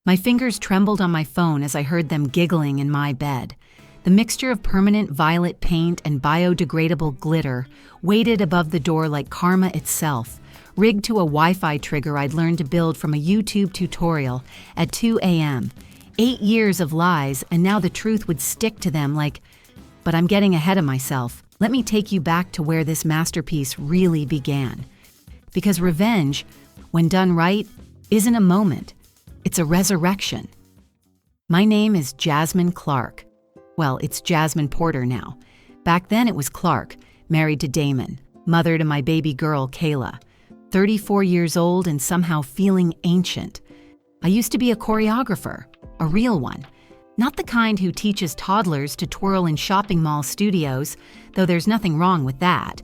My fingers trembled on my phone as I heard them giggling in my bed. The mixture of permanent violet paint and biodegradable glitter waited above the door like karma itself, rigged to a Wi-Fi trigger I'd learned to build from a YouTube tutorial at 2 a.m. 8 years of lies, and now the truth would stick to them like, but I'm getting ahead of myself. Let me take you back to where this masterpiece really began. Because revenge, when done right, isn't a moment. It's a resurrection. My name is Jasmine Clark. Well, it's Jasmine Porter now. Back then it was Clark, married to Damon, mother to my baby girl, Kayla. 34 years old and somehow feeling ancient. I used to be a choreographer, a real one. Not the kind who teaches toddlers to twirl in shopping mall studios, though there's nothing wrong with that,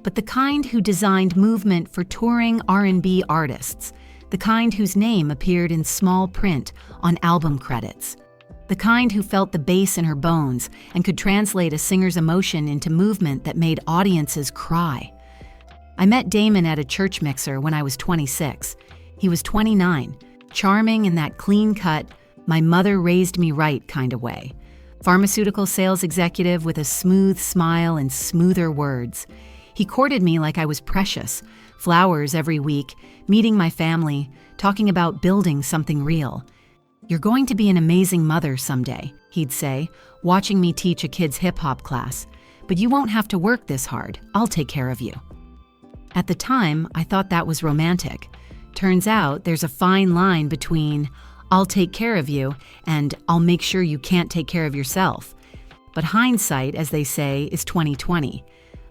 but the kind who designed movement for touring R&B artists, the kind whose name appeared in small print on album credits, the kind who felt the bass in her bones and could translate a singer's emotion into movement that made audiences cry. I met Damon at a church mixer when I was 26. He was 29, charming in that clean-cut, my mother raised me right kind of way. Pharmaceutical sales executive with a smooth smile and smoother words. He courted me like I was precious, flowers every week, meeting my family, talking about building something real. "You're going to be an amazing mother someday," he'd say, watching me teach a kid's hip-hop class. "But you won't have to work this hard. I'll take care of you." At the time, I thought that was romantic. Turns out there's a fine line between "I'll take care of you" and "I'll make sure you can't take care of yourself." But hindsight, as they say, is 20/20.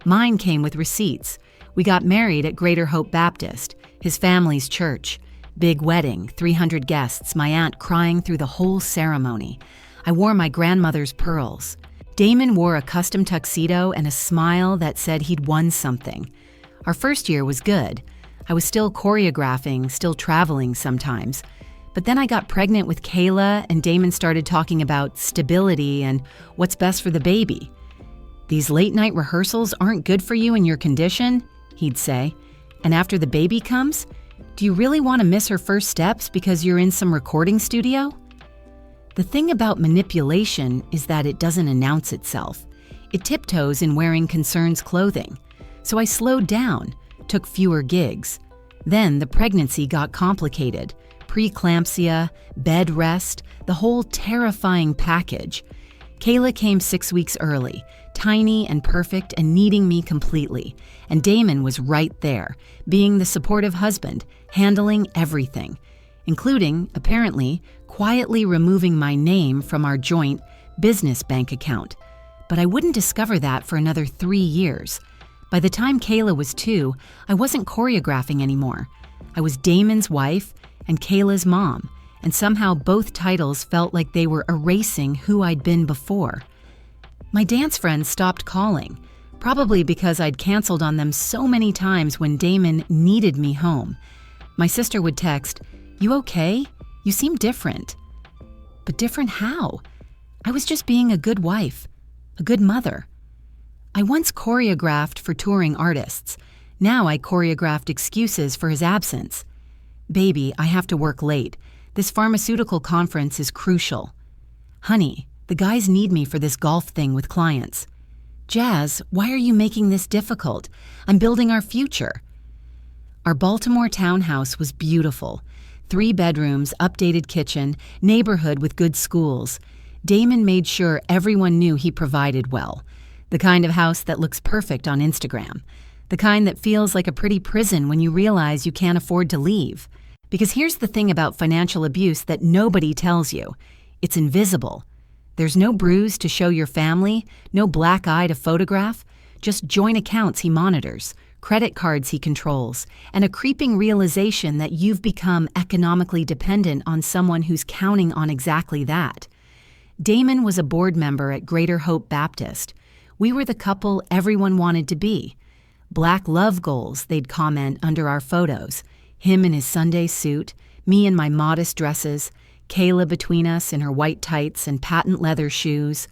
Mine came with receipts. We got married at Greater Hope Baptist, his family's church. Big wedding, 300 guests, my aunt crying through the whole ceremony. I wore my grandmother's pearls. Damon wore a custom tuxedo and a smile that said he'd won something. Our first year was good. I was still choreographing, still traveling sometimes. But then I got pregnant with Kayla, and Damon started talking about stability and what's best for the baby. "These late-night rehearsals aren't good for you and your condition," he'd say. "And after the baby comes, do you really want to miss her first steps because you're in some recording studio?" The thing about manipulation is that it doesn't announce itself. It tiptoes in wearing concerns clothing. So I slowed down, took fewer gigs. Then the pregnancy got complicated. Preeclampsia, bed rest, the whole terrifying package. Kayla came 6 weeks early, tiny and perfect and needing me completely. And Damon was right there, being the supportive husband, handling everything, including, apparently, quietly removing my name from our joint business bank account. But I wouldn't discover that for another 3 years. By the time Kayla was 2, I wasn't choreographing anymore. I was Damon's wife and Kayla's mom, and somehow both titles felt like they were erasing who I'd been before. My dance friends stopped calling, probably because I'd canceled on them so many times when Damon needed me home. My sister would text, "You okay? You seem different." But different how? I was just being a good wife, a good mother. I once choreographed for touring artists. Now I choreographed excuses for his absence. "Baby, I have to work late. This pharmaceutical conference is crucial." "Honey, the guys need me for this golf thing with clients." "Jazz, why are you making this difficult? I'm building our future." Our Baltimore townhouse was beautiful. 3 bedrooms, updated kitchen, neighborhood with good schools. Damon made sure everyone knew he provided well. The kind of house that looks perfect on Instagram. The kind that feels like a pretty prison when you realize you can't afford to leave. Because here's the thing about financial abuse that nobody tells you. It's invisible. There's no bruise to show your family, no black eye to photograph, just joint accounts he monitors, credit cards he controls, and a creeping realization that you've become economically dependent on someone who's counting on exactly that. Damon was a board member at Greater Hope Baptist. We were the couple everyone wanted to be. Black love goals, they'd comment under our photos. Him in his Sunday suit, me in my modest dresses, Kayla between us in her white tights and patent leather shoes.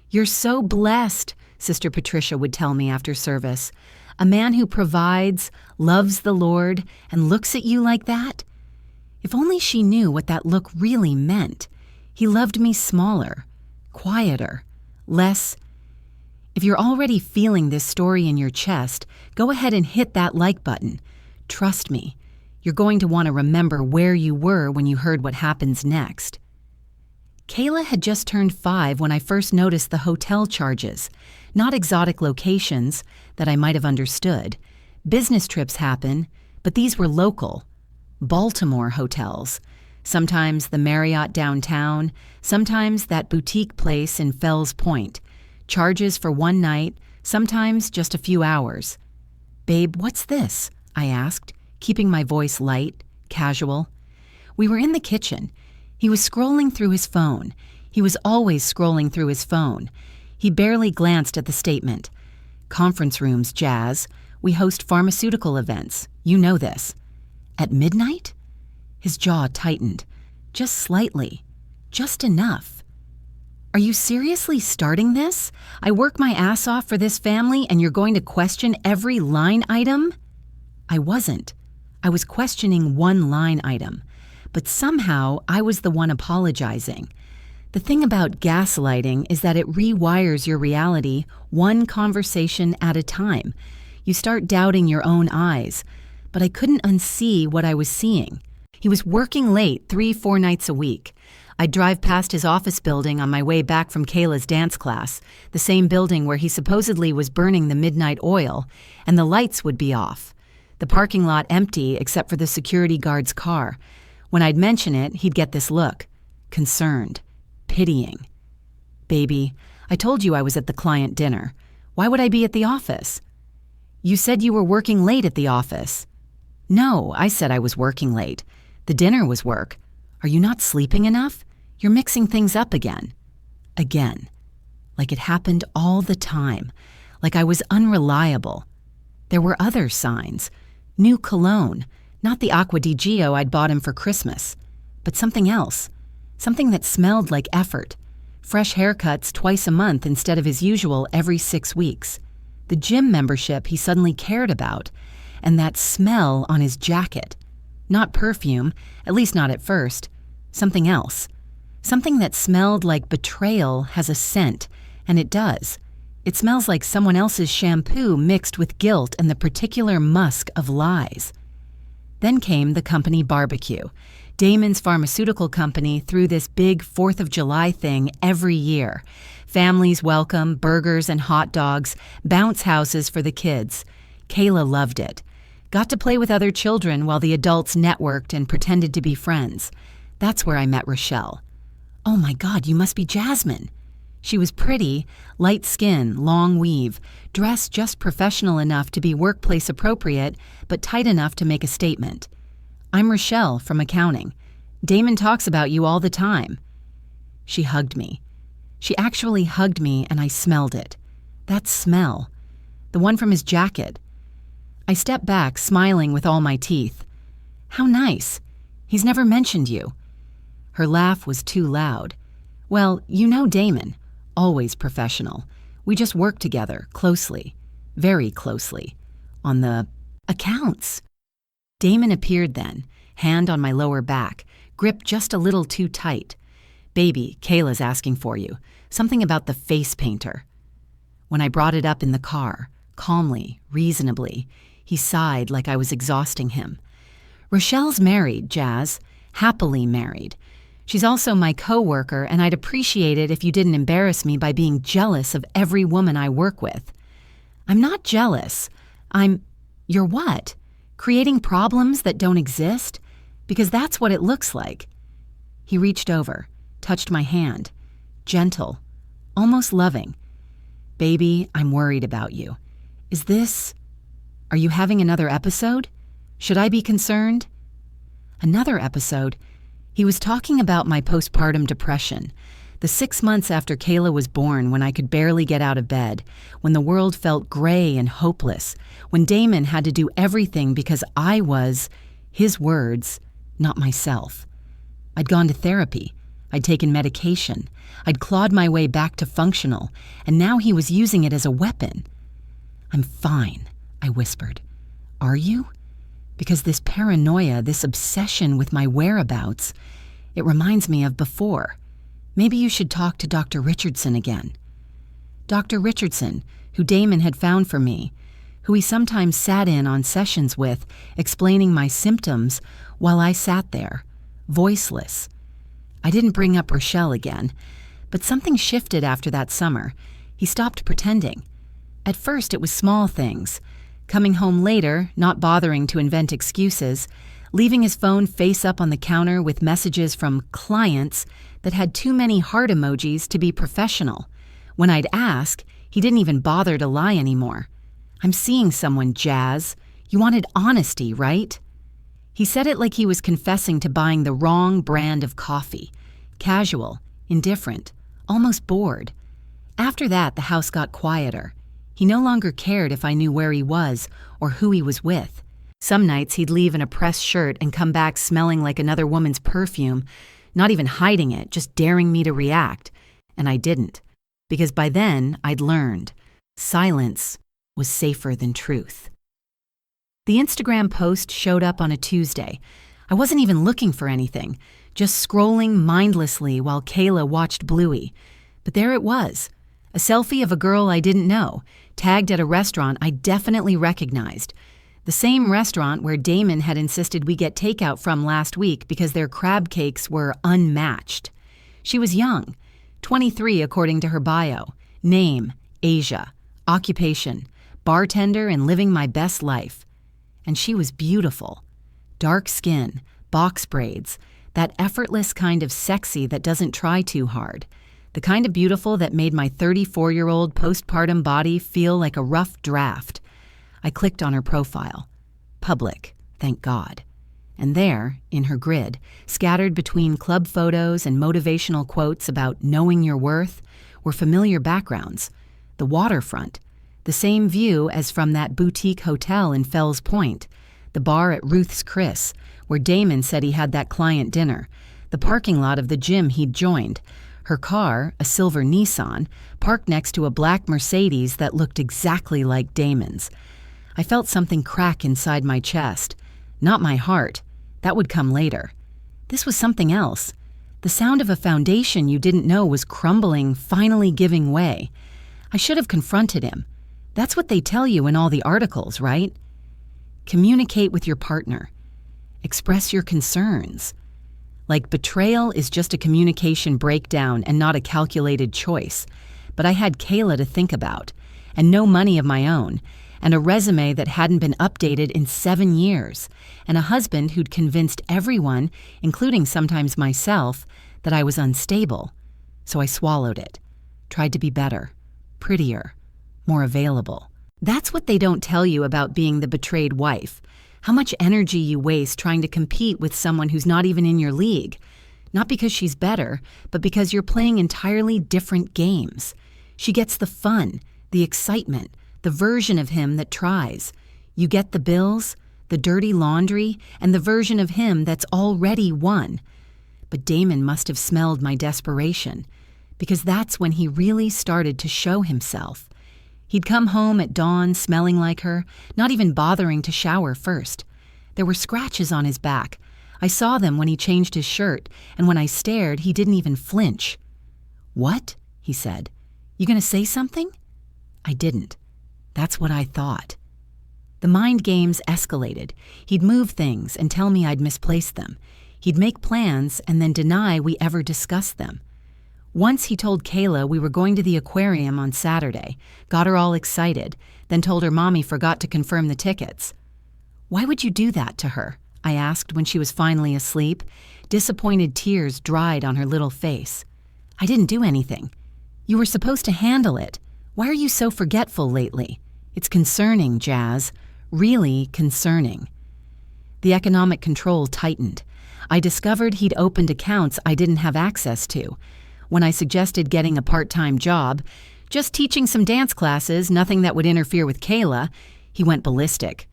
"You're so blessed," Sister Patricia would tell me after service. "A man who provides, loves the Lord, and looks at you like that." If only she knew what that look really meant. He loved me smaller, quieter, less. If you're already feeling this story in your chest, go ahead and hit that like button. Trust me, you're going to want to remember where you were when you heard what happens next. Kayla had just turned 5 when I first noticed the hotel charges. Not exotic locations that I might have understood. Business trips happen, but these were local. Baltimore hotels. Sometimes the Marriott downtown, sometimes that boutique place in Fells Point. Charges for one night, sometimes just a few hours. "Babe, what's this?" I asked, keeping my voice light, casual. We were in the kitchen. He was scrolling through his phone. He was always scrolling through his phone. He barely glanced at the statement. "Conference rooms, Jazz. We host pharmaceutical events. You know this." "At midnight?" His jaw tightened. Just slightly. Just enough. "Are you seriously starting this? I work my ass off for this family and you're going to question every line item?" I wasn't. I was questioning one line item. But somehow I was the one apologizing. The thing about gaslighting is that it rewires your reality one conversation at a time. You start doubting your own eyes. But I couldn't unsee what I was seeing. He was working late 3-4 nights a week. I'd drive past his office building on my way back from Kayla's dance class, the same building where he supposedly was burning the midnight oil, and the lights would be off. The parking lot empty except for the security guard's car. When I'd mention it, he'd get this look. Concerned. Pitying. "Baby, I told you I was at the client dinner. Why would I be at the office?" "You said you were working late at the office." "No, I said I was working late. The dinner was work. Are you not sleeping enough? You're mixing things up again." Again. Like it happened all the time. Like I was unreliable. There were other signs. New cologne. Not the Acqua di Gio I'd bought him for Christmas. But something else. Something that smelled like effort. Fresh haircuts twice a month instead of his usual every 6 weeks. The gym membership he suddenly cared about. And that smell on his jacket. Not perfume, at least not at first. Something else. Something that smelled like betrayal has a scent, and it does. It smells like someone else's shampoo mixed with guilt and the particular musk of lies. Then came the company barbecue. Damon's pharmaceutical company threw this big 4th of July thing every year. Families welcome, burgers and hot dogs, bounce houses for the kids. Kayla loved it. Got to play with other children while the adults networked and pretended to be friends. That's where I met Rochelle. "Oh my God, you must be Jasmine." She was pretty, light skin, long weave, dressed just professional enough to be workplace appropriate, but tight enough to make a statement. "I'm Rochelle from accounting. Damon talks about you all the time." She hugged me. She actually hugged me and I smelled it. That smell. The one from his jacket. I stepped back, smiling with all my teeth. "How nice. He's never mentioned you." Her laugh was too loud. "Well, you know Damon. Always professional. We just work together, closely. Very closely. On the accounts." Damon appeared then, hand on my lower back, gripped just a little too tight. "Baby, Kayla's asking for you. Something about the face painter." When I brought it up in the car, calmly, reasonably, he sighed like I was exhausting him. "Rochelle's married, Jazz. Happily married. She's also my co-worker, and I'd appreciate it if you didn't embarrass me by being jealous of every woman I work with." "I'm not jealous. You're what? Creating problems that don't exist? Because that's what it looks like." He reached over, touched my hand. Gentle, almost loving. "Baby, I'm worried about you. Are you having another episode? Should I be concerned?" Another episode? He was talking about my postpartum depression, the 6 months after Kayla was born when I could barely get out of bed, when the world felt gray and hopeless, when Damon had to do everything because I was, his words, not myself. I'd gone to therapy. I'd taken medication. I'd clawed my way back to functional, and now he was using it as a weapon. "I'm fine," I whispered. "Are you?" Because this paranoia, this obsession with my whereabouts, it reminds me of before. Maybe you should talk to Dr. Richardson again. Dr. Richardson, who Damon had found for me, who he sometimes sat in on sessions with, explaining my symptoms while I sat there, voiceless. I didn't bring up Rochelle again, but something shifted after that summer. He stopped pretending. At first, it was small things. Coming home later, not bothering to invent excuses, leaving his phone face up on the counter with messages from clients that had too many heart emojis to be professional. When I'd ask, he didn't even bother to lie anymore. "I'm seeing someone, Jazz. You wanted honesty, right?" He said it like he was confessing to buying the wrong brand of coffee. Casual, indifferent, almost bored. After that, the house got quieter. He no longer cared if I knew where he was or who he was with. Some nights he'd leave in a pressed shirt and come back smelling like another woman's perfume, not even hiding it, just daring me to react. And I didn't, because by then I'd learned silence was safer than truth. The Instagram post showed up on a Tuesday. I wasn't even looking for anything, just scrolling mindlessly while Kayla watched Bluey. But there it was, a selfie of a girl I didn't know, tagged at a restaurant I definitely recognized. The same restaurant where Damon had insisted we get takeout from last week because their crab cakes were unmatched. She was young, 23 according to her bio. Name, Asia. Occupation, bartender and living my best life. And she was beautiful. Dark skin, box braids, that effortless kind of sexy that doesn't try too hard. The kind of beautiful that made my 34-year-old postpartum body feel like a rough draft. I clicked on her profile. Public, thank God. And there, in her grid, scattered between club photos and motivational quotes about knowing your worth, were familiar backgrounds. The waterfront, the same view as from that boutique hotel in Fells Point, the bar at Ruth's Chris, where Damon said he had that client dinner, the parking lot of the gym he'd joined, her car, a silver Nissan, parked next to a black Mercedes that looked exactly like Damon's. I felt something crack inside my chest. Not my heart. That would come later. This was something else. The sound of a foundation you didn't know was crumbling, finally giving way. I should have confronted him. That's what they tell you in all the articles, right? Communicate with your partner. Express your concerns. Like betrayal is just a communication breakdown and not a calculated choice. But I had Kayla to think about, and no money of my own, and a resume that hadn't been updated in 7 years, and a husband who'd convinced everyone, including sometimes myself, that I was unstable. So I swallowed it. Tried to be better, prettier, more available. That's what they don't tell you about being the betrayed wife. How much energy you waste trying to compete with someone who's not even in your league. Not because she's better, but because you're playing entirely different games. She gets the fun, the excitement, the version of him that tries. You get the bills, the dirty laundry, and the version of him that's already won. But Damon must have smelled my desperation, because that's when he really started to show himself. He'd come home at dawn smelling like her, not even bothering to shower first. There were scratches on his back. I saw them when he changed his shirt, and when I stared, he didn't even flinch. "What?" he said. "You gonna say something?" I didn't. That's what I thought. The mind games escalated. He'd move things and tell me I'd misplaced them. He'd make plans and then deny we ever discussed them. Once he told Kayla we were going to the aquarium on Saturday, got her all excited, then told her mommy forgot to confirm the tickets. "Why would you do that to her?" I asked when she was finally asleep. Disappointed tears dried on her little face. "I didn't do anything. You were supposed to handle it. Why are you so forgetful lately? It's concerning, Jazz. Really concerning." The economic control tightened. I discovered he'd opened accounts I didn't have access to. When I suggested getting a part-time job, just teaching some dance classes, nothing that would interfere with Kayla, he went ballistic.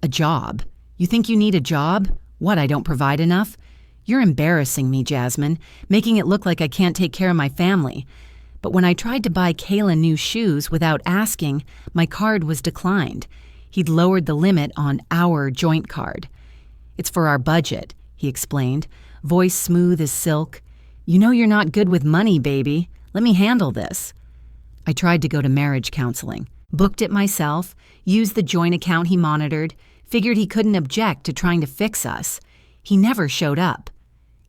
"A job? You think you need a job? What, I don't provide enough? You're embarrassing me, Jasmine, making it look like I can't take care of my family." But when I tried to buy Kayla new shoes without asking, my card was declined. He'd lowered the limit on our joint card. "It's for our budget," he explained, voice smooth as silk. "You know you're not good with money, baby. Let me handle this." I tried to go to marriage counseling, booked it myself, used the joint account he monitored, figured he couldn't object to trying to fix us. He never showed up.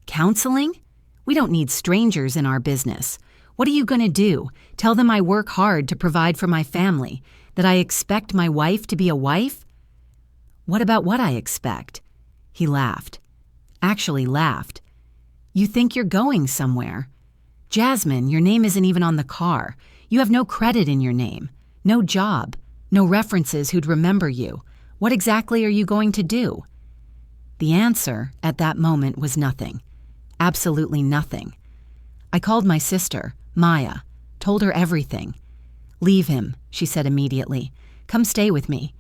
Counseling? We don't need strangers in our business. What are you going to do? Tell them I work hard to provide for my family, that I expect my wife to be a wife? What about what I expect? He laughed. Actually laughed. "You think you're going somewhere? Jasmine, your name isn't even on the car. You have no credit in your name, no job, no references who'd remember you. What exactly are you going to do?" The answer at that moment was nothing. Absolutely nothing. I called my sister, Maya, told her everything. "Leave him," she said immediately. "Come stay with me."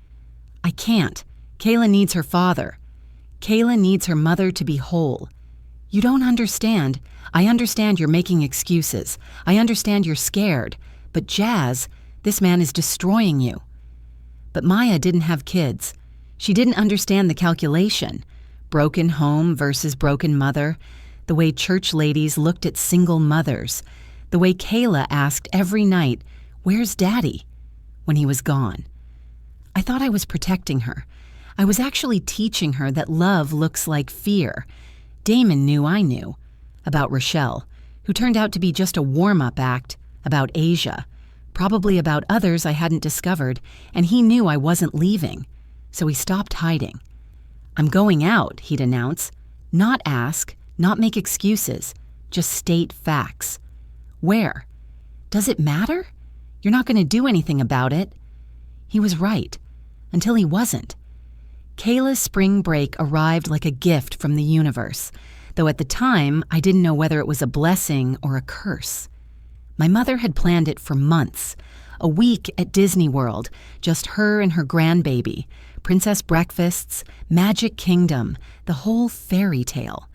"I can't. Kayla needs her father. Kayla needs her mother to be whole." "You don't understand. I understand you're making excuses. I understand you're scared. But Jazz, this man is destroying you." But Maya didn't have kids. She didn't understand the calculation. Broken home versus broken mother. The way church ladies looked at single mothers. The way Kayla asked every night, "Where's Daddy?" when he was gone. I thought I was protecting her. I was actually teaching her that love looks like fear. Damon knew I knew. About Rochelle, who turned out to be just a warm-up act. About Asia. Probably about others I hadn't discovered, and he knew I wasn't leaving. So he stopped hiding. "I'm going out," he'd announce. Not ask, not make excuses, just state facts. "Where?" "Does it matter? You're not going to do anything about it." He was right. Until he wasn't. Kayla's spring break arrived like a gift from the universe, though at the time I didn't know whether it was a blessing or a curse. My mother had planned it for months. A week at Disney World, just her and her grandbaby, princess breakfasts, Magic Kingdom, the whole fairy tale.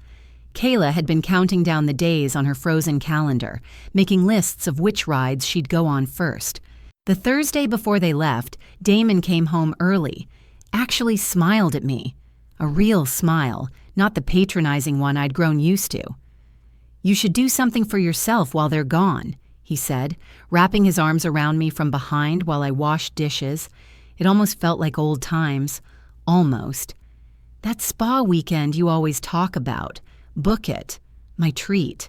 Kayla had been counting down the days on her frozen calendar, making lists of which rides she'd go on first. The Thursday before they left, Damon came home early, actually smiled at me. A real smile, not the patronizing one I'd grown used to. "You should do something for yourself while they're gone," he said, wrapping his arms around me from behind while I washed dishes. It almost felt like old times. Almost. "That spa weekend you always talk about. Book it. My treat."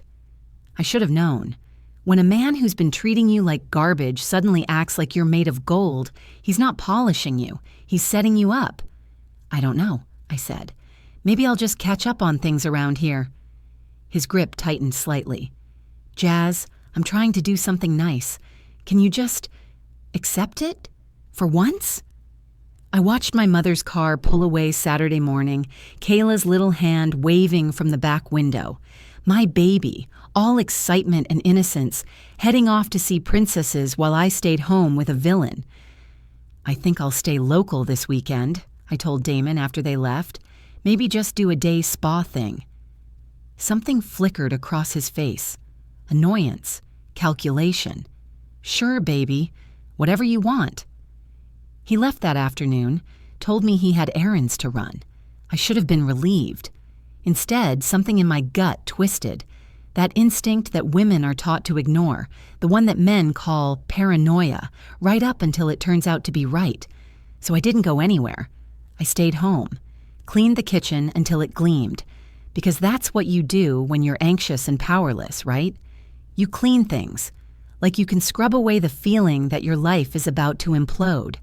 I should have known. When a man who's been treating you like garbage suddenly acts like you're made of gold, he's not polishing you. He's setting you up. "I don't know," I said. "Maybe I'll just catch up on things around here." His grip tightened slightly. "Jazz, I'm trying to do something nice. Can you just accept it? For once?" I watched my mother's car pull away Saturday morning, Kayla's little hand waving from the back window. My baby, all excitement and innocence, heading off to see princesses while I stayed home with a villain. "I think I'll stay local this weekend," I told Damon after they left. "Maybe just do a day spa thing." Something flickered across his face. Annoyance. Calculation. "Sure, baby. Whatever you want." He left that afternoon, told me he had errands to run. I should have been relieved. Instead, something in my gut twisted. That instinct that women are taught to ignore, the one that men call paranoia, right up until it turns out to be right. So I didn't go anywhere. I stayed home, cleaned the kitchen until it gleamed, because that's what you do when you're anxious and powerless, right? You clean things, like you can scrub away the feeling that your life is about to implode.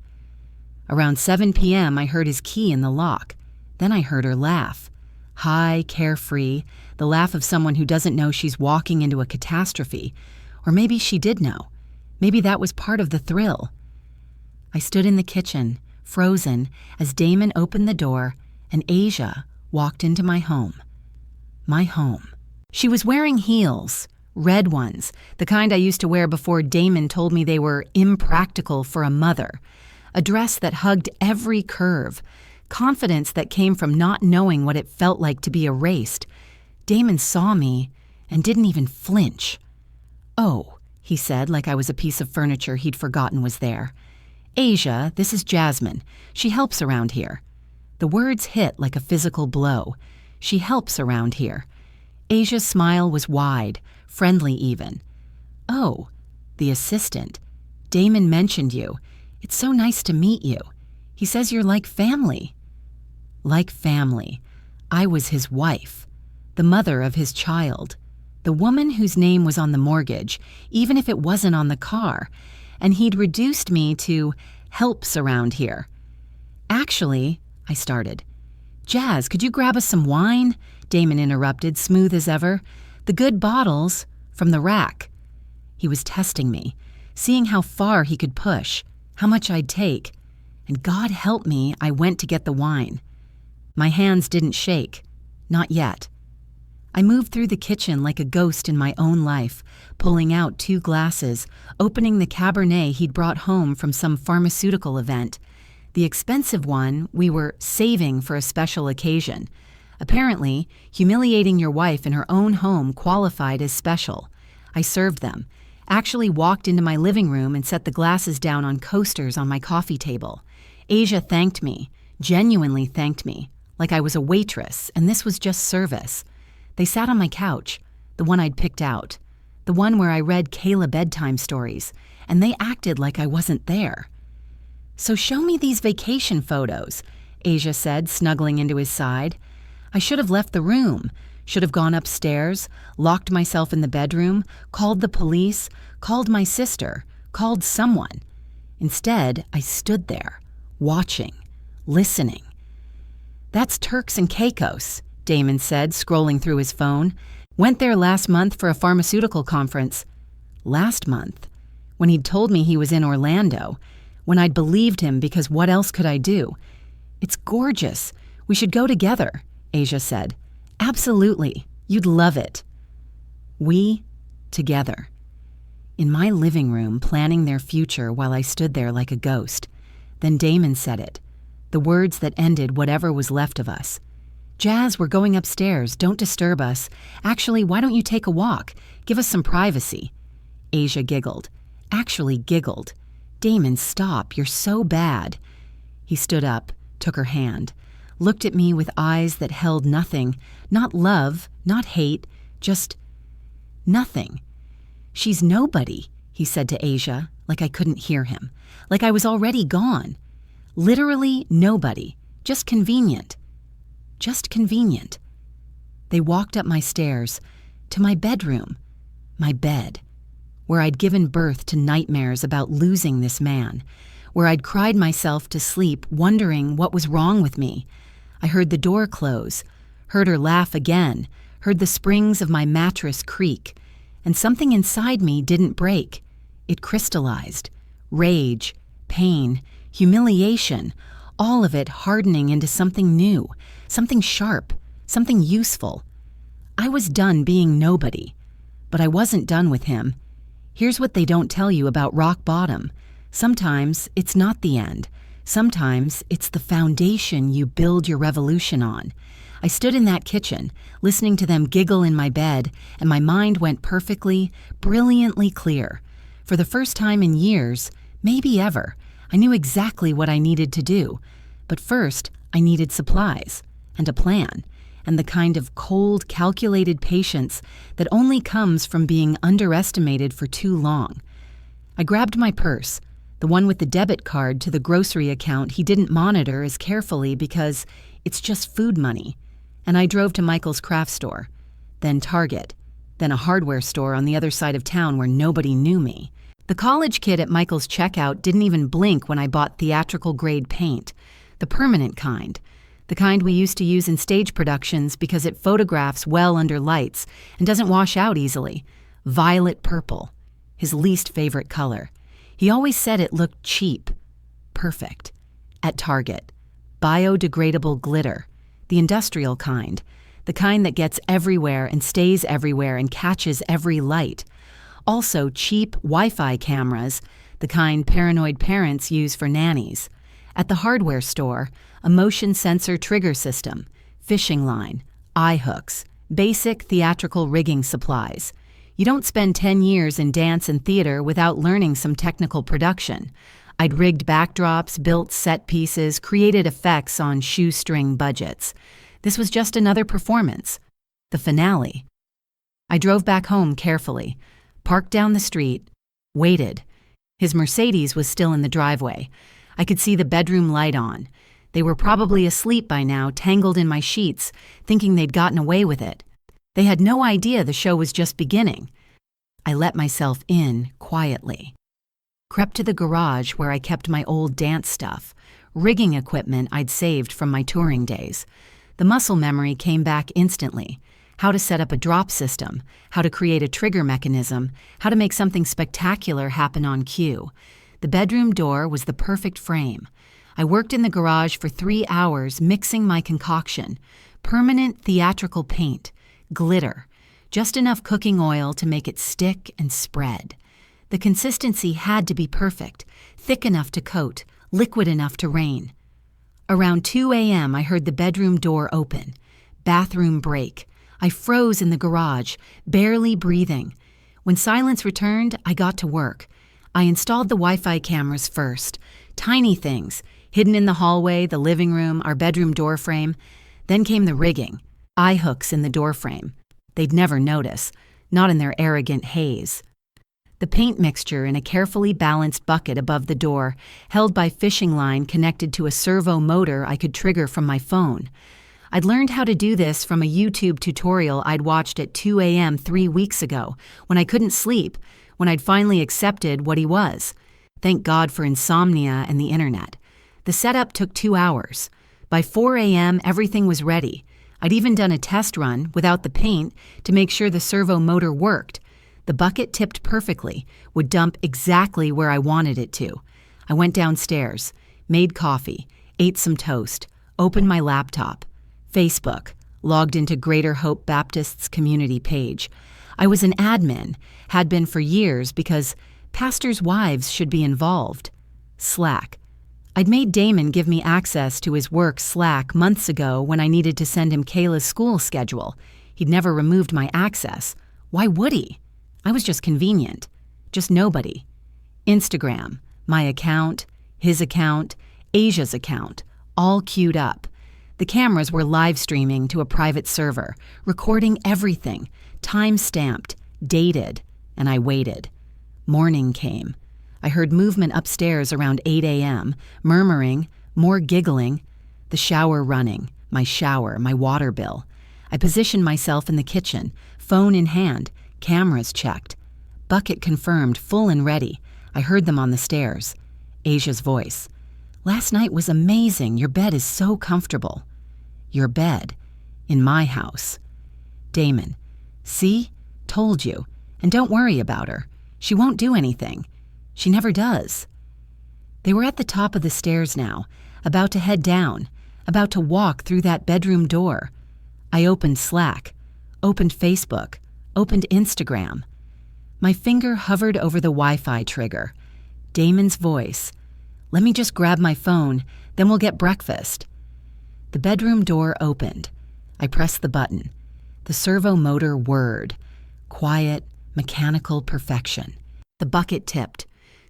Around 7 p.m., I heard his key in the lock. Then I heard her laugh. High, carefree, the laugh of someone who doesn't know she's walking into a catastrophe. Or maybe she did know. Maybe that was part of the thrill. I stood in the kitchen, frozen, as Damon opened the door and Asia walked into my home. My home. She was wearing heels, red ones, the kind I used to wear before Damon told me they were impractical for a mother. A dress that hugged every curve, confidence that came from not knowing what it felt like to be erased. Damon saw me and didn't even flinch. "Oh," he said like I was a piece of furniture he'd forgotten was there. Asia, this is Jasmine. She helps around here. The words hit like a physical blow. She helps around here. Asia's smile was wide, friendly even. Oh, the assistant. Damon mentioned you. It's so nice to meet you. He says you're like family. Like family. I was his wife, the mother of his child, the woman whose name was on the mortgage, even if it wasn't on the car, and he'd reduced me to helps around here. Actually, I started. Jazz, could you grab us some wine? Damon interrupted, smooth as ever. The good bottles from the rack. He was testing me, seeing how far he could push, how much I'd take. And God help me, I went to get the wine. My hands didn't shake. Not yet. I moved through the kitchen like a ghost in my own life, pulling out 2 glasses, opening the Cabernet he'd brought home from some pharmaceutical event. The expensive one we were saving for a special occasion. Apparently, humiliating your wife in her own home qualified as special. I served them, actually walked into my living room and set the glasses down on coasters on my coffee table. Asia thanked me, genuinely thanked me, like I was a waitress, and this was just service. They sat on my couch, the one I'd picked out, the one where I read Kayla bedtime stories, and they acted like I wasn't there. So show me these vacation photos, Asia said, snuggling into his side. I should have left the room, should have gone upstairs, locked myself in the bedroom, called the police, called my sister, called someone. Instead, I stood there, watching, listening. That's Turks and Caicos, Damon said, scrolling through his phone. Went there last month for a pharmaceutical conference. Last month? When he'd told me he was in Orlando. When I'd believed him because what else could I do? It's gorgeous. We should go together, Asia said. Absolutely. You'd love it. We, together. In my living room, planning their future while I stood there like a ghost. Then Damon said it. The words that ended whatever was left of us. Jazz, we're going upstairs. Don't disturb us. Actually, why don't you take a walk? Give us some privacy. Asia giggled. Actually giggled. Damon, stop. You're so bad. He stood up, took her hand, looked at me with eyes that held nothing. Not love, not hate, just nothing. She's nobody, he said to Asia, like I couldn't hear him. Like I was already gone. Literally nobody. Just convenient. Just convenient. They walked up my stairs, to my bedroom, my bed, where I'd given birth to nightmares about losing this man, where I'd cried myself to sleep wondering what was wrong with me. I heard the door close, heard her laugh again, heard the springs of my mattress creak, and something inside me didn't break. It crystallized. Rage, pain, humiliation, all of it hardening into something new, something sharp, something useful. I was done being nobody, but I wasn't done with him. Here's what they don't tell you about rock bottom. Sometimes it's not the end. Sometimes it's the foundation you build your revolution on. I stood in that kitchen, listening to them giggle in my bed, and my mind went perfectly, brilliantly clear. For the first time in years, maybe ever, I knew exactly what I needed to do. But first, I needed supplies, and a plan, and the kind of cold, calculated patience that only comes from being underestimated for too long. I grabbed my purse, the one with the debit card to the grocery account he didn't monitor as carefully because it's just food money, and I drove to Michael's craft store, then Target, then a hardware store on the other side of town where nobody knew me. The college kid at Michael's checkout didn't even blink when I bought theatrical-grade paint, the permanent kind, the kind we used to use in stage productions because it photographs well under lights and doesn't wash out easily. Violet purple, his least favorite color. He always said it looked cheap. Perfect. At Target. Biodegradable glitter, the industrial kind, the kind that gets everywhere and stays everywhere and catches every light. Also cheap Wi-Fi cameras, the kind paranoid parents use for nannies. At the hardware store, a motion sensor trigger system, fishing line, eye hooks, basic theatrical rigging supplies. You don't spend 10 years in dance and theater without learning some technical production. I'd rigged backdrops, built set pieces, created effects on shoestring budgets. This was just another performance. The finale. I drove back home carefully, parked down the street, waited. His Mercedes was still in the driveway. I could see the bedroom light on. They were probably asleep by now, tangled in my sheets, thinking they'd gotten away with it. They had no idea the show was just beginning. I let myself in quietly. Crept to the garage where I kept my old dance stuff, rigging equipment I'd saved from my touring days. The muscle memory came back instantly. How to set up a drop system, how to create a trigger mechanism, how to make something spectacular happen on cue. The bedroom door was the perfect frame. I worked in the garage for 3 hours mixing my concoction. Permanent theatrical paint, glitter, just enough cooking oil to make it stick and spread. The consistency had to be perfect, thick enough to coat, liquid enough to rain. Around 2 a.m. I heard the bedroom door open. Bathroom break. I froze in the garage, barely breathing. When silence returned, I got to work. I installed the Wi-Fi cameras first. Tiny things, hidden in the hallway, the living room, our bedroom door frame. Then came the rigging. Eye hooks in the door frame. They'd never notice, not in their arrogant haze. The paint mixture in a carefully balanced bucket above the door, held by fishing line connected to a servo motor I could trigger from my phone. I'd learned how to do this from a YouTube tutorial I'd watched at 2 a.m. 3 weeks ago, when I couldn't sleep, when I'd finally accepted what he was. Thank God for insomnia and the internet. The setup took 2 hours. By 4 a.m., everything was ready. I'd even done a test run, without the paint, to make sure the servo motor worked. The bucket tipped perfectly, would dump exactly where I wanted it to. I went downstairs, made coffee, ate some toast, opened my laptop. Facebook, logged into Greater Hope Baptist's community page. I was an admin, had been for years because pastors' wives should be involved. Slack. I'd made Damon give me access to his work Slack months ago when I needed to send him Kayla's school schedule. He'd never removed my access. Why would he? I was just convenient. Just nobody. Instagram, my account, his account, Asia's account, all queued up. The cameras were live streaming to a private server, recording everything, time-stamped, dated, and I waited. Morning came. I heard movement upstairs around 8 a.m., murmuring, more giggling, the shower running, my water bill. I positioned myself in the kitchen, phone in hand, cameras checked. Bucket confirmed, full and ready. I heard them on the stairs. Asia's voice. Last night was amazing. Your bed is so comfortable. Your bed. In my house. Damon. See? Told you. And don't worry about her. She won't do anything. She never does. They were at the top of the stairs now, about to head down, about to walk through that bedroom door. I opened Slack, opened Facebook, opened Instagram. My finger hovered over the Wi-Fi trigger. Damon's voice. Let me just grab my phone, then we'll get breakfast. The bedroom door opened. I pressed the button. The servo motor whirred. Quiet, mechanical perfection. The bucket tipped.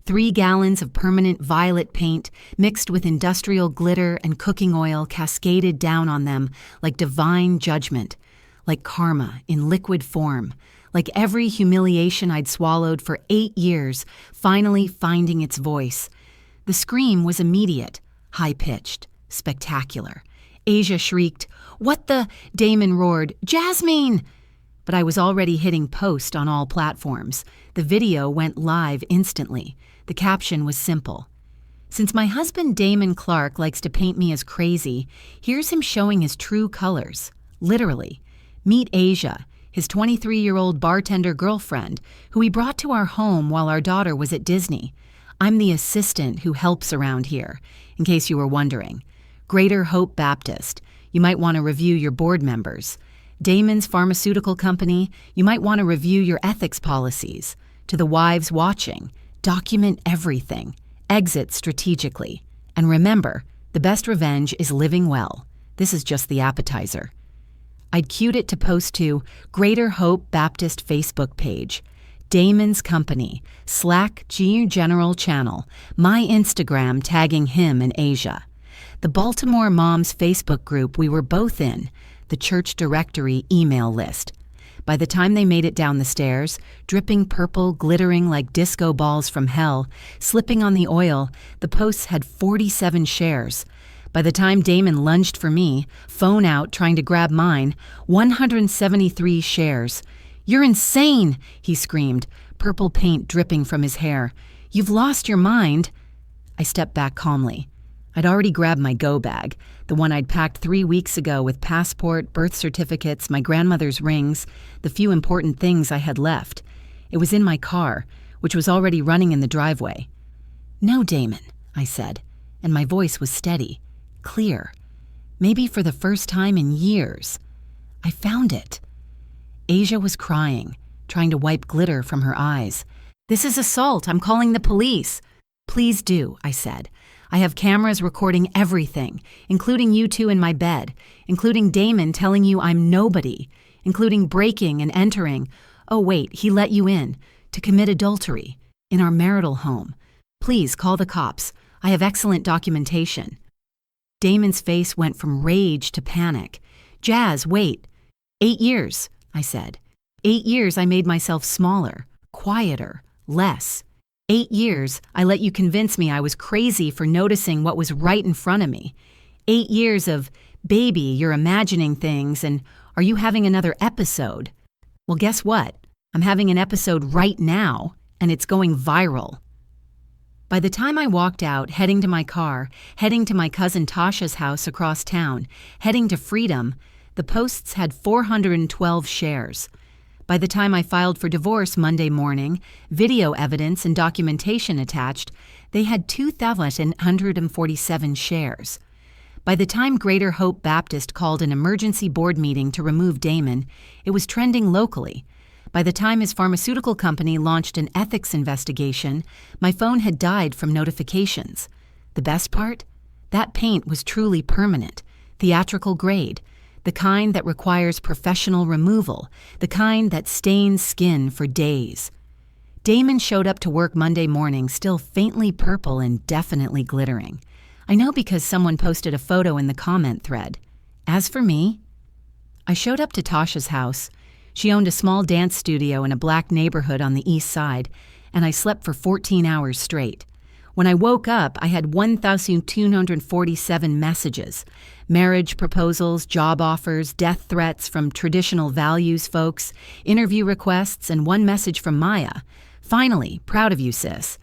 3 gallons of permanent violet paint mixed with industrial glitter and cooking oil cascaded down on them like divine judgment, like karma in liquid form, like every humiliation I'd swallowed for 8 years finally finding its voice. The scream was immediate, high-pitched, spectacular. Asia shrieked, "What the?" Damon roared, "Jasmine!" But I was already hitting post on all platforms. The video went live instantly. The caption was simple. Since my husband Damon Clark likes to paint me as crazy, here's him showing his true colors. Literally. Meet Asia, his 23-year-old bartender girlfriend, who he brought to our home while our daughter was at Disney. I'm the assistant who helps around here, in case you were wondering. Greater Hope Baptist. You might want to review your board members. Damon's pharmaceutical company. You might want to review your ethics policies. To the wives watching, document everything. Exit strategically. And remember, the best revenge is living well. This is just the appetizer. I'd cued it to post to Greater Hope Baptist Facebook page. Damon's company, Slack General Channel, my Instagram tagging him and Asia. The Baltimore Moms Facebook group we were both in, the church directory email list. By the time they made it down the stairs, dripping purple, glittering like disco balls from hell, slipping on the oil, the posts had 47 shares. By the time Damon lunged for me, phone out trying to grab mine, 173 shares. "You're insane," he screamed, purple paint dripping from his hair. "You've lost your mind." I stepped back calmly. I'd already grabbed my go bag, the one I'd packed 3 weeks ago with passport, birth certificates, my grandmother's rings, the few important things I had left. It was in my car, which was already running in the driveway. "No, Damon," I said, and my voice was steady, clear. Maybe for the first time in years. "I found it." Asia was crying, trying to wipe glitter from her eyes. "This is assault. I'm calling the police." "Please do," I said. "I have cameras recording everything, including you two in my bed, including Damon telling you I'm nobody, including breaking and entering. Oh, wait, he let you in to commit adultery in our marital home. Please call the cops. I have excellent documentation." Damon's face went from rage to panic. "Jazz, wait. 8 years, I said. 8 years I made myself smaller, quieter, less. 8 years I let you convince me I was crazy for noticing what was right in front of me. 8 years of, baby, you're imagining things, and are you having another episode? Well, guess what? I'm having an episode right now, and it's going viral." By the time I walked out, heading to my car, heading to my cousin Tasha's house across town, heading to Freedom, the posts had 412 shares. By the time I filed for divorce Monday morning, video evidence and documentation attached, they had 2,147 shares. By the time Greater Hope Baptist called an emergency board meeting to remove Damon, it was trending locally. By the time his pharmaceutical company launched an ethics investigation, my phone had died from notifications. The best part? That paint was truly permanent, theatrical grade, the kind that requires professional removal, the kind that stains skin for days. Damon showed up to work Monday morning still faintly purple and definitely glittering. I know because someone posted a photo in the comment thread. As for me, I showed up to Tasha's house. She owned a small dance studio in a black neighborhood on the east side, and I slept for 14 hours straight. When I woke up, I had 1,247 messages. Marriage proposals, job offers, death threats from traditional values folks, interview requests, and one message from Maya. "Finally, proud of you, sis."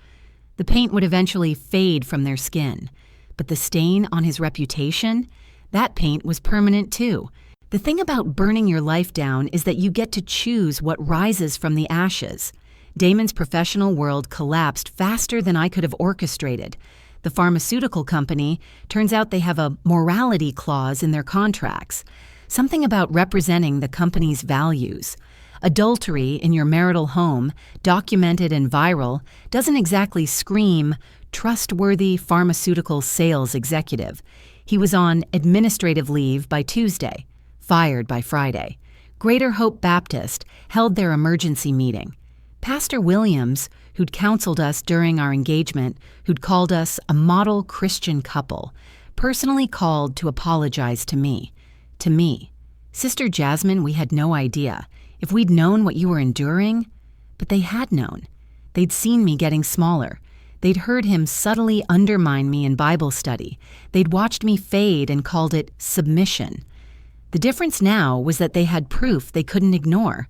The paint would eventually fade from their skin. But the stain on his reputation? That paint was permanent too. The thing about burning your life down is that you get to choose what rises from the ashes. Damon's professional world collapsed faster than I could have orchestrated. The pharmaceutical company, turns out they have a morality clause in their contracts, something about representing the company's values. Adultery in your marital home, documented and viral, doesn't exactly scream trustworthy pharmaceutical sales executive. He was on administrative leave by Tuesday. Fired by Friday. Greater Hope Baptist held their emergency meeting. Pastor Williams, who'd counseled us during our engagement, who'd called us a model Christian couple, personally called to apologize to me. To me. "Sister Jasmine, we had no idea. If we'd known what you were enduring..." But they had known. They'd seen me getting smaller. They'd heard him subtly undermine me in Bible study. They'd watched me fade and called it submission. The difference now was that they had proof they couldn't ignore.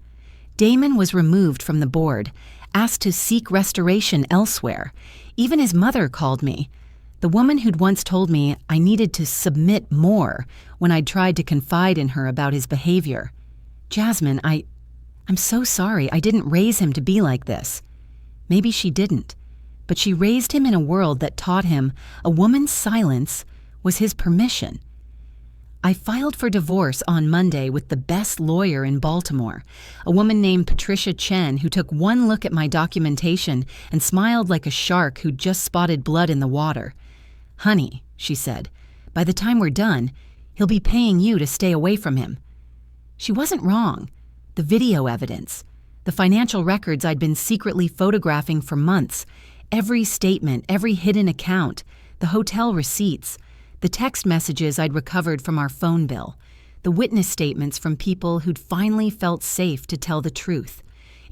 Damon was removed from the board, asked to seek restoration elsewhere. Even his mother called me. The woman who'd once told me I needed to submit more when I'd tried to confide in her about his behavior. "Jasmine, I'm so sorry. I didn't raise him to be like this." Maybe she didn't, but she raised him in a world that taught him a woman's silence was his permission. I filed for divorce on Monday with the best lawyer in Baltimore, a woman named Patricia Chen who took one look at my documentation and smiled like a shark who'd just spotted blood in the water. "Honey," she said, "by the time we're done, he'll be paying you to stay away from him." She wasn't wrong. The video evidence, The financial records I'd been secretly photographing for months, every statement, every hidden account, the hotel receipts, the text messages I'd recovered from our phone bill, the witness statements from people who'd finally felt safe to tell the truth.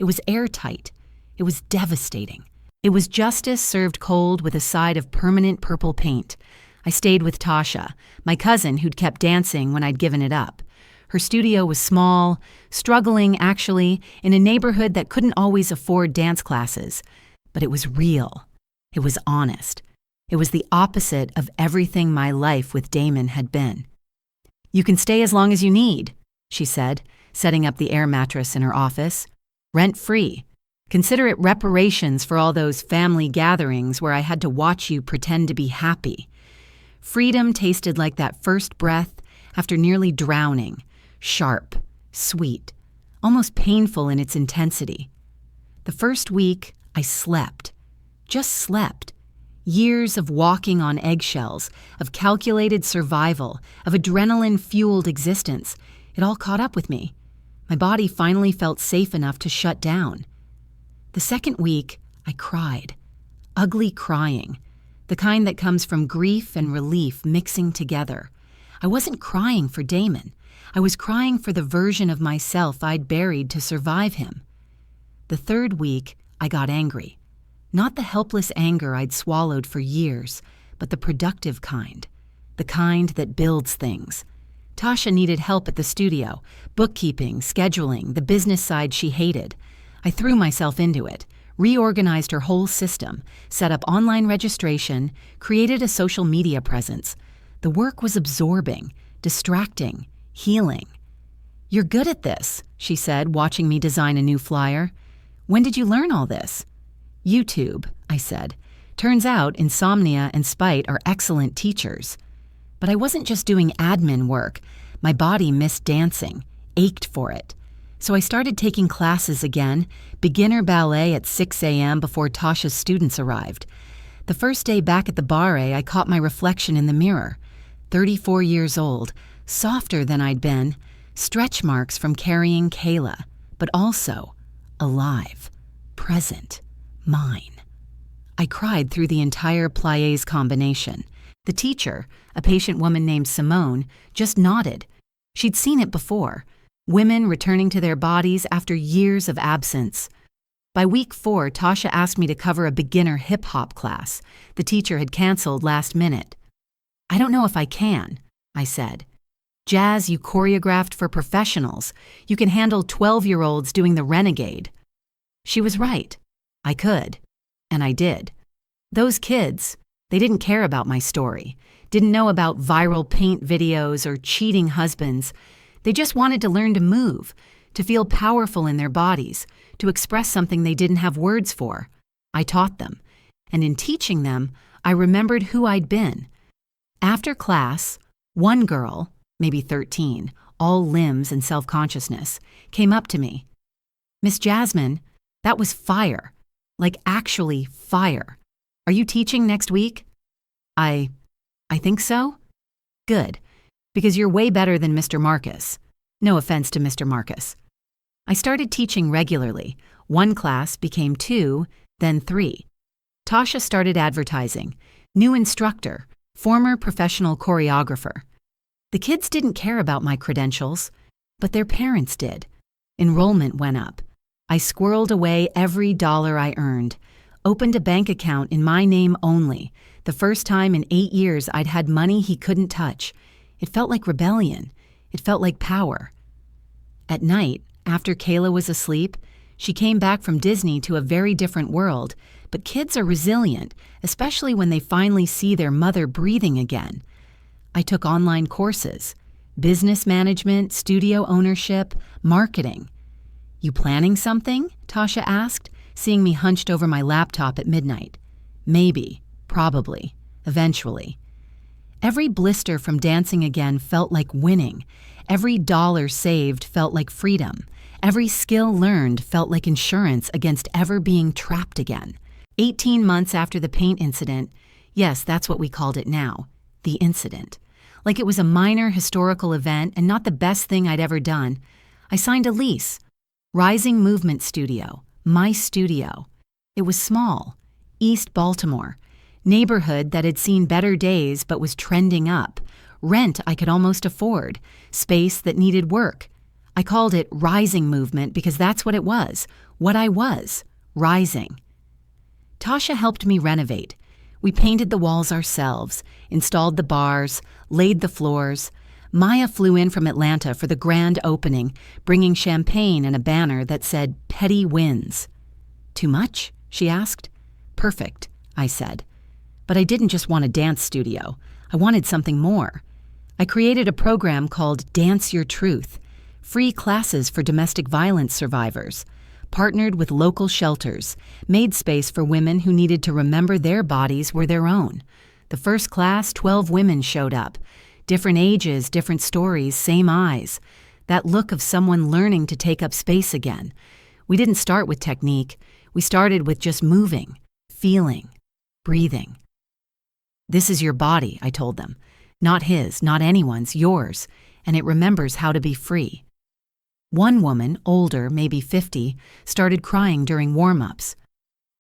It was airtight. It was devastating. It was justice served cold with a side of permanent purple paint. I stayed with Tasha, my cousin who'd kept dancing when I'd given it up. Her studio was small, struggling actually, in a neighborhood that couldn't always afford dance classes. But it was real. It was honest. It was the opposite of everything my life with Damon had been. "You can stay as long as you need," she said, setting up the air mattress in her office. "Rent-free. Consider it reparations for all those family gatherings where I had to watch you pretend to be happy." Freedom tasted like that first breath after nearly drowning, sharp, sweet, almost painful in its intensity. The first week, I slept, just slept. Years of walking on eggshells, of calculated survival, of adrenaline-fueled existence, it all caught up with me. My body finally felt safe enough to shut down. The second week, I cried. Ugly crying. The kind that comes from grief and relief mixing together. I wasn't crying for Damon. I was crying for the version of myself I'd buried to survive him. The third week, I got angry. Not the helpless anger I'd swallowed for years, but the productive kind. The kind that builds things. Tasha needed help at the studio, bookkeeping, scheduling, the business side she hated. I threw myself into it, reorganized her whole system, set up online registration, created a social media presence. The work was absorbing, distracting, healing. "You're good at this," she said, watching me design a new flyer. "When did you learn all this?" "YouTube," I said. "Turns out insomnia and spite are excellent teachers." But I wasn't just doing admin work. My body missed dancing, ached for it. So I started taking classes again, beginner ballet at 6 a.m. before Tasha's students arrived. The first day back at the barre, I caught my reflection in the mirror. 34 years old, softer than I'd been, stretch marks from carrying Kayla, but also alive, present, mine. I cried through the entire pliés combination. The teacher, a patient woman named Simone, just nodded. She'd seen it before. Women returning to their bodies after years of absence. By week 4, Tasha asked me to cover a beginner hip-hop class. The teacher had canceled last minute. "I don't know if I can," I said. "Jazz you choreographed for professionals. You can handle 12-year-olds doing the renegade." She was right. I could. And I did. Those kids, they didn't care about my story, didn't know about viral paint videos or cheating husbands. They just wanted to learn to move, to feel powerful in their bodies, to express something they didn't have words for. I taught them. And in teaching them, I remembered who I'd been. After class, one girl, maybe 13, all limbs and self-consciousness, came up to me. "Miss Jasmine, that was fire. Like actually fire. Are you teaching next week?" I think so." "Good, because you're way better than Mr. Marcus. No offense to Mr. Marcus." I started teaching regularly. One class became 2, then 3. Tasha started advertising. New instructor, former professional choreographer. The kids didn't care about my credentials, but their parents did. Enrollment went up. I squirreled away every dollar I earned, opened a bank account in my name only, the first time in 8 years I'd had money he couldn't touch. It felt like rebellion. It felt like power. At night, after Kayla was asleep, she came back from Disney to a very different world, but kids are resilient, especially when they finally see their mother breathing again. I took online courses, business management, studio ownership, marketing. "You planning something?" Tasha asked, seeing me hunched over my laptop at midnight. Maybe, probably, eventually. Every blister from dancing again felt like winning. Every dollar saved felt like freedom. Every skill learned felt like insurance against ever being trapped again. 18 months after the paint incident, yes, that's what we called it now, the incident. Like it was a minor historical event and not the best thing I'd ever done, I signed a lease. Rising Movement Studio, my studio. It was small, East Baltimore, neighborhood that had seen better days but was trending up, rent I could almost afford, space that needed work. I called it Rising Movement because that's what it was, what I was, rising. Tasha helped me renovate. We painted the walls ourselves, installed the bars, laid the floors. Maya flew in from Atlanta for the grand opening, bringing champagne and a banner that said, "Petty Wins." "Too much?" she asked. "Perfect," I said. But I didn't just want a dance studio. I wanted something more. I created a program called Dance Your Truth, free classes for domestic violence survivors, partnered with local shelters, made space for women who needed to remember their bodies were their own. The first class, 12 women showed up. Different ages, different stories, same eyes. That look of someone learning to take up space again. We didn't start with technique. We started with just moving, feeling, breathing. "This is your body," I told them. "Not his, not anyone's, yours, and it remembers how to be free." One woman, older, maybe 50, started crying during warm-ups.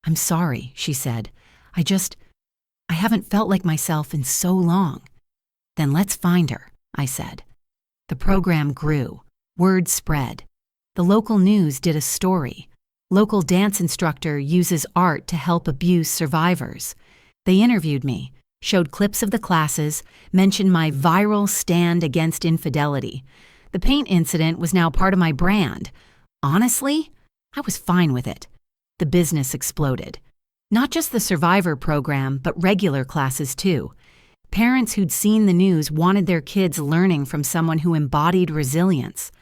"I'm sorry," she said. I haven't felt like myself in so long." "Then let's find her," I said. The program grew. Word spread. The local news did a story. Local dance instructor uses art to help abuse survivors. They interviewed me, showed clips of the classes, mentioned my viral stand against infidelity. The paint incident was now part of my brand. Honestly, I was fine with it. The business exploded. Not just the survivor program, but regular classes too. Parents who'd seen the news wanted their kids learning from someone who embodied resilience.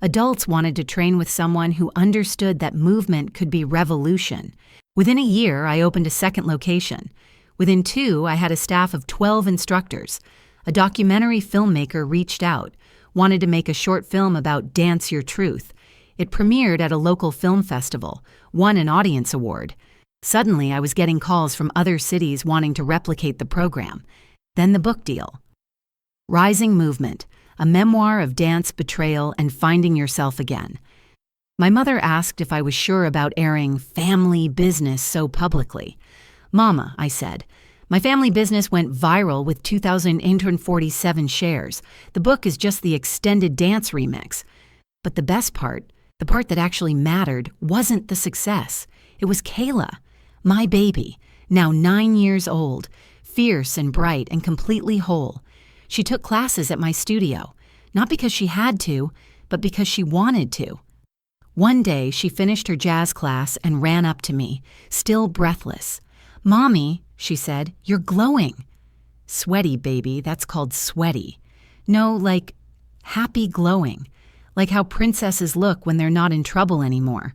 Adults wanted to train with someone who understood that movement could be revolution. Within a year, I opened a second location. Within 2, I had a staff of 12 instructors. A documentary filmmaker reached out, wanted to make a short film about Dance Your Truth. It premiered at a local film festival, won an audience award. Suddenly, I was getting calls from other cities wanting to replicate the program. Then the book deal. Rising Movement, a memoir of dance, betrayal, and finding yourself again. My mother asked if I was sure about airing family business so publicly. "Mama," I said, "my family business went viral with 2,847 shares. The book is just the extended dance remix." But the best part, the part that actually mattered, wasn't the success. It was Kayla, my baby, now 9 years old, fierce and bright and completely whole. She took classes at my studio, not because she had to, but because she wanted to. One day, she finished her jazz class and ran up to me, still breathless. "Mommy," she said, "you're glowing." "Sweaty, baby, that's called sweaty." "No, like happy glowing, like how princesses look when they're not in trouble anymore."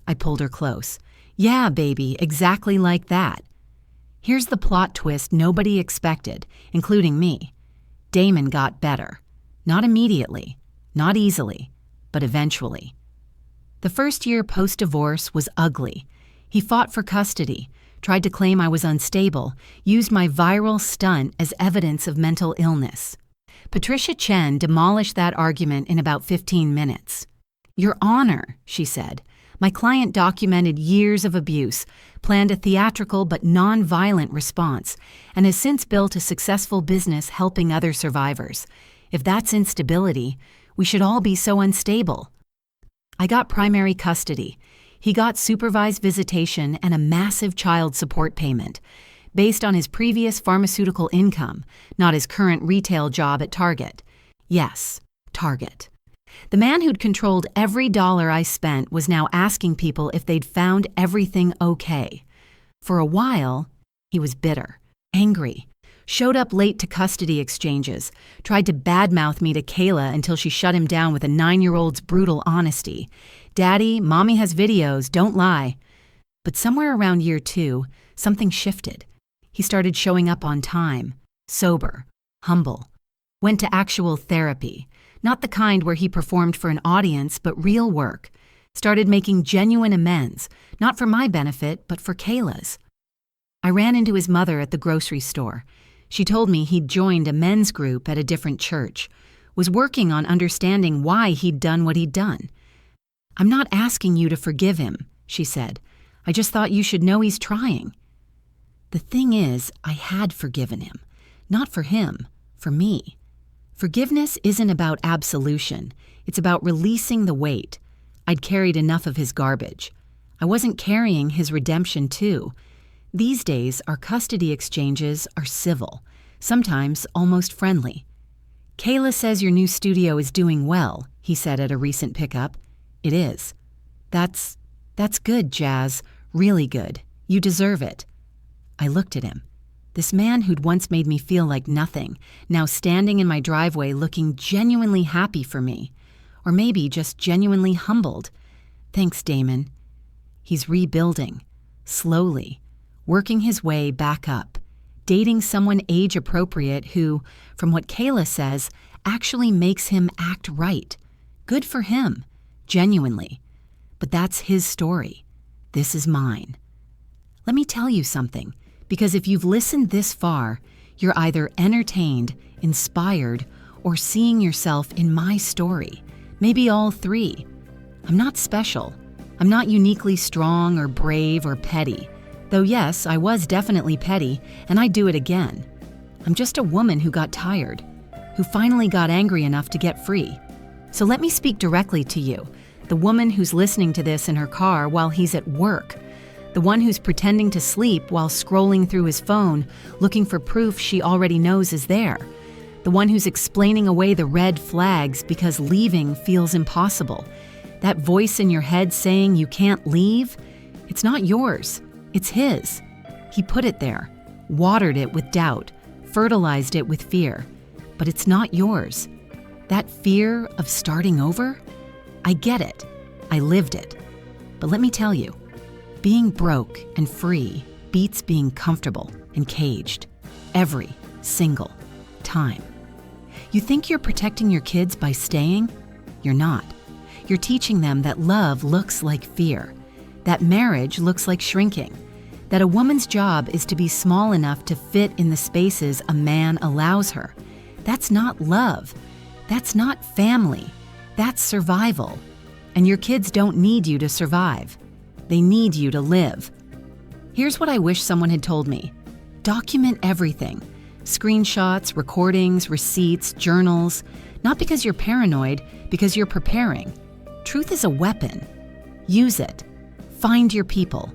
I pulled her close. "Yeah, baby, exactly like that." Here's the plot twist nobody expected, including me. Damon got better. Not immediately, not easily, but eventually. The first year post-divorce was ugly. He fought for custody, tried to claim I was unstable, used my viral stunt as evidence of mental illness. Patricia Chen demolished that argument in about 15 minutes. "Your Honor," she said, "my client documented years of abuse, planned a theatrical but non-violent response, and has since built a successful business helping other survivors. If that's instability, we should all be so unstable." I got primary custody. He got supervised visitation and a massive child support payment, based on his previous pharmaceutical income, not his current retail job at Target. Yes, Target. The man who'd controlled every dollar I spent was now asking people if they'd found everything okay. For a while, he was bitter, angry, showed up late to custody exchanges, tried to badmouth me to Kayla until she shut him down with a 9-year-old's brutal honesty. "Daddy, Mommy has videos, don't lie." But somewhere around year 2, something shifted. He started showing up on time, sober, humble. Went to actual therapy, not the kind where he performed for an audience, but real work. Started making genuine amends, not for my benefit, but for Kayla's. I ran into his mother at the grocery store. She told me he'd joined a men's group at a different church, was working on understanding why he'd done what he'd done. "I'm not asking you to forgive him," she said. "I just thought you should know he's trying." The thing is, I had forgiven him. Not for him, for me. Forgiveness isn't about absolution. It's about releasing the weight. I'd carried enough of his garbage. I wasn't carrying his redemption too. These days, our custody exchanges are civil, sometimes almost friendly. "Kayla says your new studio is doing well," he said at a recent pickup. "It is." That's good, Jazz. Really good. You deserve it." I looked at him. This man who'd once made me feel like nothing, now standing in my driveway looking genuinely happy for me. Or maybe just genuinely humbled. "Thanks, Damon." He's rebuilding, slowly, working his way back up, dating someone age-appropriate who, from what Kayla says, actually makes him act right. Good for him, genuinely. But that's his story. This is mine. Let me tell you something, because if you've listened this far, you're either entertained, inspired, or seeing yourself in my story. Maybe all three. I'm not special. I'm not uniquely strong or brave or petty. Though yes, I was definitely petty, and I'd do it again. I'm just a woman who got tired, who finally got angry enough to get free. So let me speak directly to you, the woman who's listening to this in her car while he's at work, the one who's pretending to sleep while scrolling through his phone, looking for proof she already knows is there, the one who's explaining away the red flags because leaving feels impossible. That voice in your head saying you can't leave, it's not yours. It's his. He put it there, watered it with doubt, fertilized it with fear. But it's not yours. That fear of starting over? I get it. I lived it. But let me tell you, being broke and free beats being comfortable and caged. Every single time. You think you're protecting your kids by staying? You're not. You're teaching them that love looks like fear, that marriage looks like shrinking, that a woman's job is to be small enough to fit in the spaces a man allows her. That's not love. That's not family. That's survival. And your kids don't need you to survive. They need you to live. Here's what I wish someone had told me. Document everything. Screenshots, recordings, receipts, journals. Not because you're paranoid, because you're preparing. Truth is a weapon. Use it. Find your people.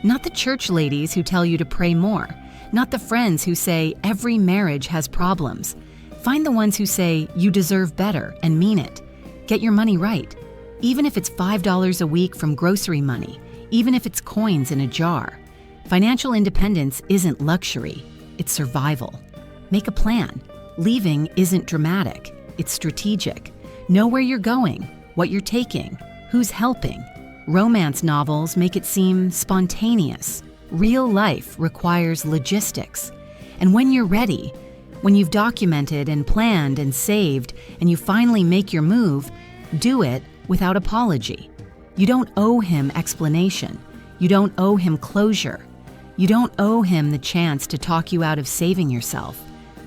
Not the church ladies who tell you to pray more. Not the friends who say every marriage has problems. Find the ones who say you deserve better and mean it. Get your money right. Even if it's $5 a week from grocery money. Even if it's coins in a jar. Financial independence isn't luxury. It's survival. Make a plan. Leaving isn't dramatic. It's strategic. Know where you're going, what you're taking, who's helping. Romance novels make it seem spontaneous. Real life requires logistics. And when you're ready, when you've documented and planned and saved, and you finally make your move, do it without apology. You don't owe him explanation. You don't owe him closure. You don't owe him the chance to talk you out of saving yourself.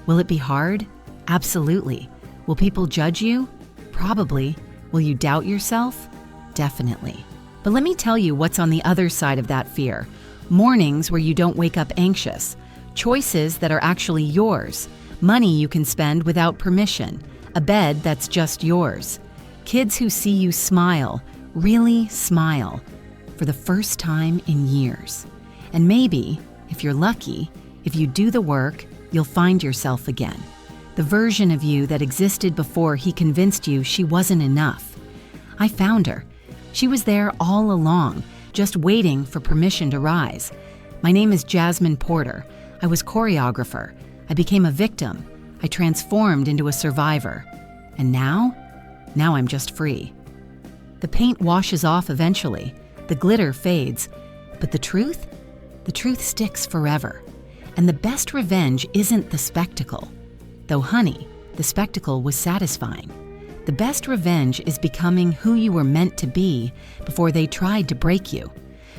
Will it be hard? Absolutely. Will people judge you? Probably. Will you doubt yourself? Definitely. But let me tell you what's on the other side of that fear. Mornings where you don't wake up anxious. Choices that are actually yours. Money you can spend without permission. A bed that's just yours. Kids who see you smile, really smile, for the first time in years. And maybe, if you're lucky, if you do the work, you'll find yourself again. The version of you that existed before he convinced you she wasn't enough. I found her. She was there all along, just waiting for permission to rise. My name is Jasmine Porter. I was choreographer. I became a victim. I transformed into a survivor. And now I'm just free. The paint washes off eventually. The glitter fades. But the truth sticks forever. And the best revenge isn't the spectacle. Though, honey, the spectacle was satisfying. The best revenge is becoming who you were meant to be before they tried to break you.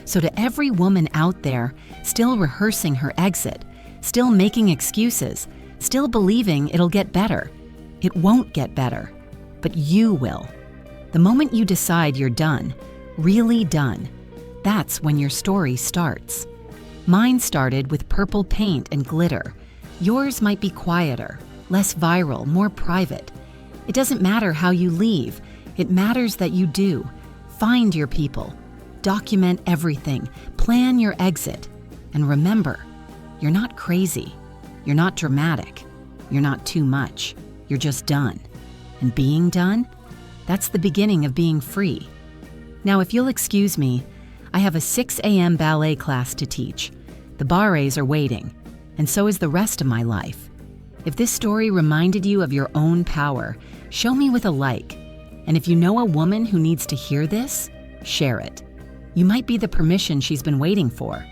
So to every woman out there still rehearsing her exit, still making excuses, still believing it'll get better, it won't get better, but you will. The moment you decide you're done, really done, that's when your story starts. Mine started with purple paint and glitter. Yours might be quieter, less viral, more private. It doesn't matter how you leave. It matters that you do. Find your people. Document everything. Plan your exit. And remember, you're not crazy. You're not dramatic. You're not too much. You're just done. And being done? That's the beginning of being free. Now, if you'll excuse me, I have a 6 a.m. ballet class to teach. The ballets are waiting, and so is the rest of my life. If this story reminded you of your own power, show me with a like. And if you know a woman who needs to hear this, share it. You might be the permission she's been waiting for.